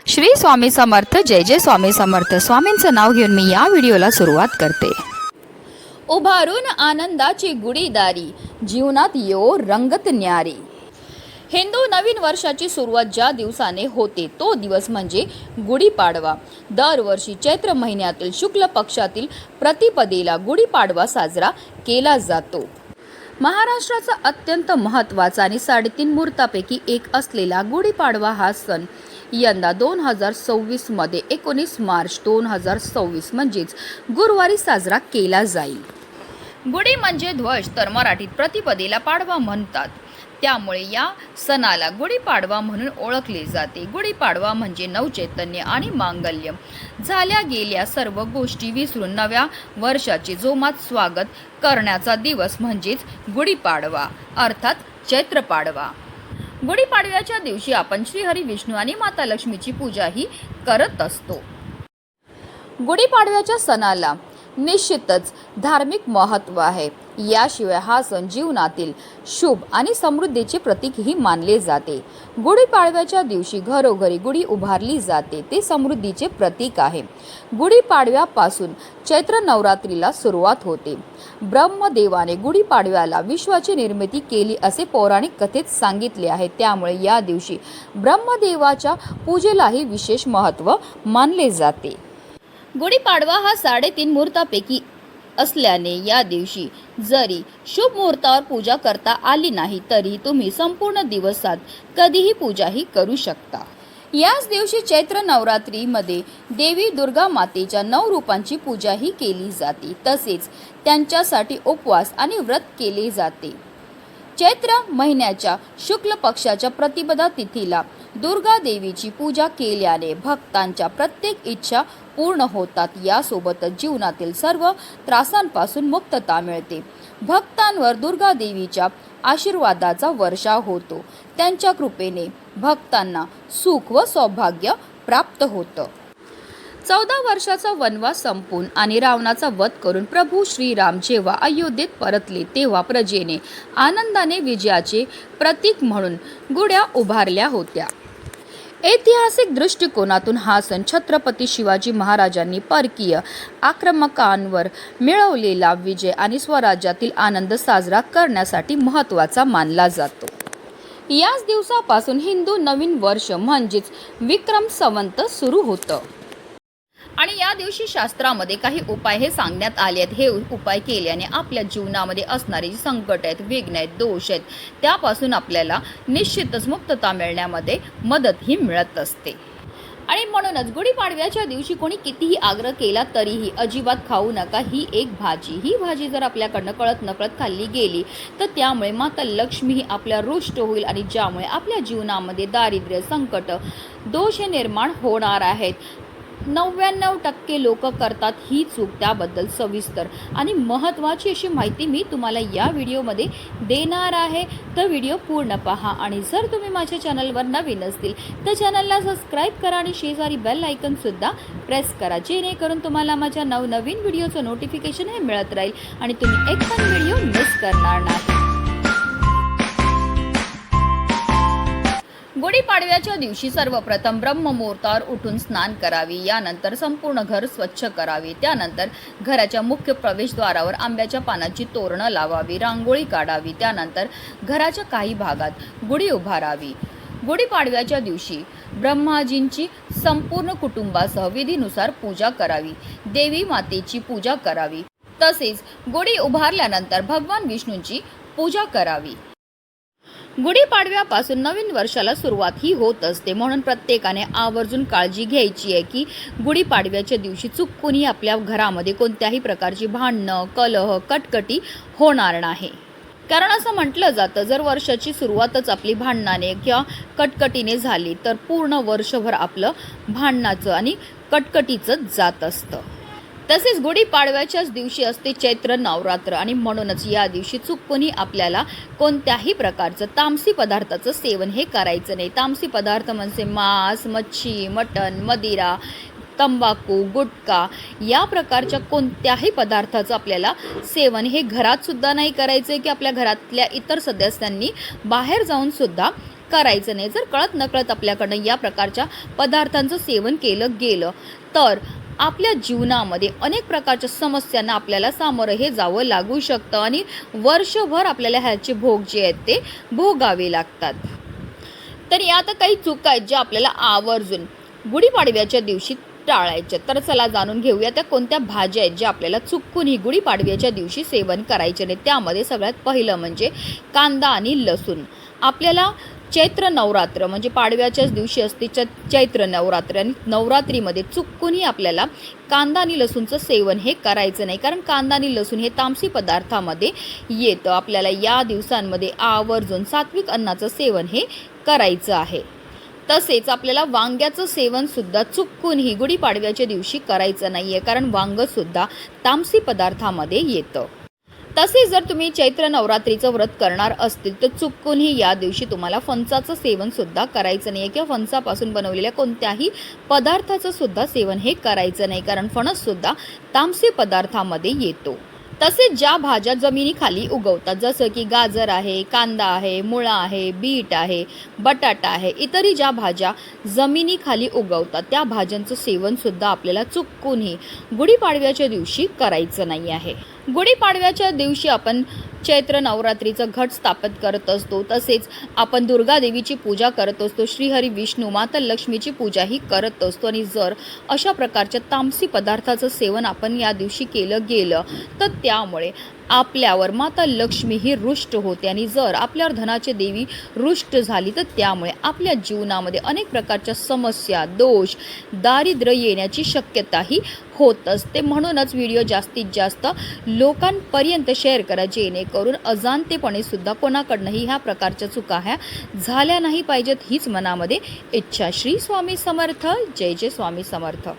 श्री स्वामी समर्थ. जय जय स्वामी समर्थ. स्वामींचं नाव घेऊन मी या व्हिडिओला सुरुवात करते. उभारून आनंदाची गुढीदारी, जीवनात यो रंगत न्यारी. हिंदू नवीन वर्षाची सुरुवात ज्या दिवसाने होते तो दिवस म्हणजे गुढीपाडवा. दरवर्षी चैत्र महिन्यातील शुक्ल पक्षातील प्रतिपदेला गुढीपाडवा साजरा केला जातो. महाराष्ट्राचा अत्यंत महत्त्वाचा आणि 3.5 मुहूर्तापैकी एक असलेला गुढीपाडवा हा सण यंदा 2026 मध्ये 19 मार्च 2026 म्हणजेच गुरुवारी साजरा केला जाईल. गुढी म्हणजे ध्वज, तर मराठीत प्रतिपदेला पाडवा म्हणतात. त्यामुळे या सणाला गुढीपाडवा म्हणून ओळखले जाते. गुढीपाडवा म्हणजे नवचैतन्य आणि मांगल्य, झाल्या गेल्या सर्व गोष्टी विसरून नव्या वर्षाचे जोमात स्वागत करण्याचा दिवस म्हणजेच गुढीपाडवा अर्थात चैत्र पाडवा. गुढीपाडव्याच्या दिवशी आपण श्रीहरी विष्णू आणि माता लक्ष्मीची पूजाही करत असतो. गुढीपाडव्याच्या सणाला निश्चितच धार्मिक महत्त्व आहे. याशिवाय हा सण जीवनातील शुभ आणि समृद्धीचे प्रतीकही मानले जाते. गुढीपाडव्याच्या दिवशी घरोघरी गुढी उभारली जाते, ते समृद्धीचे प्रतीक आहे. गुढीपाडव्यापासून चैत्र नवरात्रीला सुरुवात होते. ब्रह्मदेवाने गुढीपाडव्याला विश्वाची निर्मिती केली असे पौराणिक कथेत सांगितले आहे. त्यामुळे या दिवशी ब्रह्मदेवाच्या पूजेलाही विशेष महत्त्व मानले जाते. गुढीपाडवा हा 3.5 मुहूर्तापैकी असल्याने या दिवशी जरी शुभ मुहूर्तावर पूजा करता आली नाही तरी तुम्ही संपूर्ण दिवसात कधीही पूजाही करू शकता. याच दिवशी चैत्र नवरात्रीमध्ये देवी दुर्गा मातेच्या 9 रूपांची पूजाही केली जाते. तसेच त्यांच्यासाठी उपवास आणि व्रत केले जाते. चैत्र महिन्याच्या शुक्ल पक्षाच्या प्रतिपदा तिथीला दुर्गा देवीची पूजा केल्याने भक्तांच्या प्रत्येक इच्छा पूर्ण होतात. यासोबतच जीवनातील सर्व त्रासांपासून मुक्तता मिळते. भक्तांवर दुर्गा देवीच्या आशीर्वादाचा वर्षाव होतो. त्यांच्या कृपेने भक्तांना सुख व सौभाग्य प्राप्त होतं. 14 वर्षाचा वनवास संपून आणि रावणाचा वध करून प्रभू श्रीराम जेव्हा अयोध्येत परतले तेव्हा प्रजेने आनंदाने विजयाचे प्रतीक म्हणून गुढ्या उभारल्या होत्या. ऐतिहासिक दृष्टिकोनातून हा सण छत्रपती शिवाजी महाराजांनी परकीय आक्रमकांवर मिळवलेला विजय आणि स्वराज्यातील आनंद साजरा करण्यासाठी महत्त्वाचा मानला जातो. याच दिवसापासून हिंदू नवीन वर्ष म्हणजेच विक्रम संवत सुरू होतं. आणि या दिवशी शास्त्रामध्ये काही उपाय हे सांगण्यात आले आहेत. हे उपाय केल्याने आपल्या जीवनामध्ये असणारे जे संकट आहेत, विघ्न आहेत, दोष आहेत, त्यापासून आपल्याला निश्चितच मुक्तता मिळण्यामध्ये मदतही मिळत असते. आणि म्हणूनच गुढीपाडव्याच्या दिवशी कोणी कितीही आग्रह केला तरीही अजिबात खाऊ नका ही एक भाजी. ही भाजी जर आपल्याकडनं कळत नकळत खाल्ली गेली तर त्यामुळे माता लक्ष्मी ही आपल्या रुष्ट होईल आणि ज्यामुळे आपल्या जीवनामध्ये दारिद्र्य, संकट, दोष हे निर्माण होणार आहेत. 99% लोक करतात ही चूक. त्याबद्दल सविस्तर आणि महत्त्वाची अशी माहिती मी तुम्हाला या व्हिडिओमध्ये देणार आहे. तर व्हिडिओ पूर्ण पहा. आणि जर तुम्ही माझ्या चॅनलवर नवीन असतील तर चॅनलला सबस्क्राईब करा आणि शेजारी बेल आयकॉनसुद्धा प्रेस करा, जेणेकरून तुम्हाला माझ्या नवनवीन व्हिडिओचं नोटिफिकेशन हे मिळत राहील आणि तुम्ही एक पण व्हिडिओ मिस करणार नाही. गुढीपाडव्याच्या दिवशी सर्वप्रथम ब्रह्ममुहूर्तावर उठून स्नान करावे. यानंतर संपूर्ण घर स्वच्छ करावे. त्यानंतर घराच्या मुख्य प्रवेशद्वारावर आंब्याच्या पानाची तोरणं लावावी, रांगोळी काढावी. त्यानंतर घराच्या काही भागात गुढी उभारावी. गुढीपाडव्याच्या दिवशी ब्रह्माजींची संपूर्ण कुटुंबासह विधीनुसार पूजा करावी. देवी मातेची पूजा करावी. तसेच गुढी उभारल्यानंतर भगवान विष्णूंची पूजा करावी. गुढीपाडव्यापासून नवीन वर्षाला सुरुवात ही होत असते. म्हणून प्रत्येकाने आवर्जून काळजी घ्यायची आहे की गुढीपाडव्याच्या दिवशी चुकूनही आपल्या घरामध्ये कोणत्याही प्रकारची भांडणं, कलह, कटकटी होणार नाही. कारण असं म्हटलं जातं, जर वर्षाची सुरुवातच आपली भांडणाने किंवा कटकटीने झाली तर पूर्ण वर्षभर आपलं भांडणाचं आणि कटकटीचं जात असतं. तसेच गुढीपाडव्याच्याच दिवशी असते चैत्र नवरात्र आणि म्हणूनच या दिवशी चुकूनही आपल्याला कोणत्याही प्रकारचं तामसी पदार्थाचं सेवन हे करायचं नाही. तामसी पदार्थ म्हणजे मांस, मच्छी, मटण, मदिरा, तंबाखू, गुटखा या प्रकारच्या कोणत्याही पदार्थाचं आपल्याला सेवन हे घरात सुद्धा नाही करायचं की आपल्या घरातल्या इतर सदस्यांनी बाहेर जाऊन सुद्धा करायचं नाही. जर कळत नकळत आपल्याकडनं या प्रकारच्या पदार्थांचं सेवन केलं गेलं तर आपल्या जीवनामध्ये अनेक प्रकारच्या समस्यांना आपल्याला सामोरं हे जावं लागू शकतं आणि वर्षभर आपल्याला ह्याचे भोग जे आहेत ते भोगावे लागतात. तर या आता काही चुका आहेत ज्या आपल्याला आवर्जून गुढीपाडव्याच्या दिवशी टाळायच्या. तर चला जाणून घेऊया त्या कोणत्या भाज्या आहेत ज्या आपल्याला चुकूनही गुढीपाडव्याच्या दिवशी सेवन करायचे नाही. त्यामध्ये सगळ्यात पहिलं म्हणजे कांदा आणि लसूण. आपल्याला चैत्र नवरात्र म्हणजे पाडव्याच्याच दिवशी असते चैत्र नवरात्र आणि नवरात्रीमध्ये चुकूनही आपल्याला कांदा आणि लसूणचं सेवन हे करायचं नाही, कारण कांदा आणि लसूण हे तामसी पदार्थामध्ये येतं. आपल्याला या दिवसांमध्ये आवर्जून सात्विक अन्नाचं सेवन हे करायचं आहे. तसेच आपल्याला वांग्याचं सेवन सुद्धा चुकूनही गुढीपाडव्याच्या दिवशी करायचं नाही आहे, कारण वांगंसुद्धा तामसी पदार्थामध्ये येतं. तसेच जर तुम्ही चैत्र नवरात्रीचं व्रत करणार असतील तर चुकूनही या दिवशी तुम्हाला फणसाचं सेवन सुद्धा करायचं नाही आहे किंवा फणसापासून बनवलेल्या कोणत्याही पदार्थाचं सुद्धा सेवन हे करायचं नाही, कारण फणससुद्धा तामसी पदार्थामध्ये येतो. तसेच ज्या भाज्या जमिनीखाली उगवतात जसं की गाजर आहे, कांदा आहे, मुळा आहे, बीट आहे, बटाटा आहे, इतरही ज्या भाज्या जमिनीखाली उगवतात त्या भाज्यांचं सेवनसुद्धा आपल्याला चुकूनही गुढीपाडव्याच्या दिवशी करायचं नाही आहे. गुढीपाडव्याच्या दिवशी आपण चैत्र नवरात्रीचं घट स्थापित करत असतो. तसेच आपण दुर्गा देवीची पूजा करत असतो, श्रीहरी विष्णू माता लक्ष्मीची पूजाही करत असतो. आणि जर अशा प्रकारच्या तामसी पदार्थाचं सेवन आपण या दिवशी केलं गेलं तर त्यामुळे आपल्यावर माता लक्ष्मी ही रुष्ट होते आणि जर आपल्यावर धनाची देवी रुष्ट झाली तर त्यामुळे आपल्या जीवनामध्ये अनेक प्रकारच्या समस्या, दोष, दारिद्र्य येण्याची शक्यताही होत असते. म्हणूनच व्हिडिओ जास्तीत जास्त लोकांपर्यंत शेअर करा, जेणेकरून अजाणतेपणे सुद्धा कोणाकडनंही ह्या प्रकारच्या चुका ह्या झाल्या नाही पाहिजेत हीच मनामध्ये इच्छा. श्री स्वामी समर्थ. जय जय स्वामी समर्थ.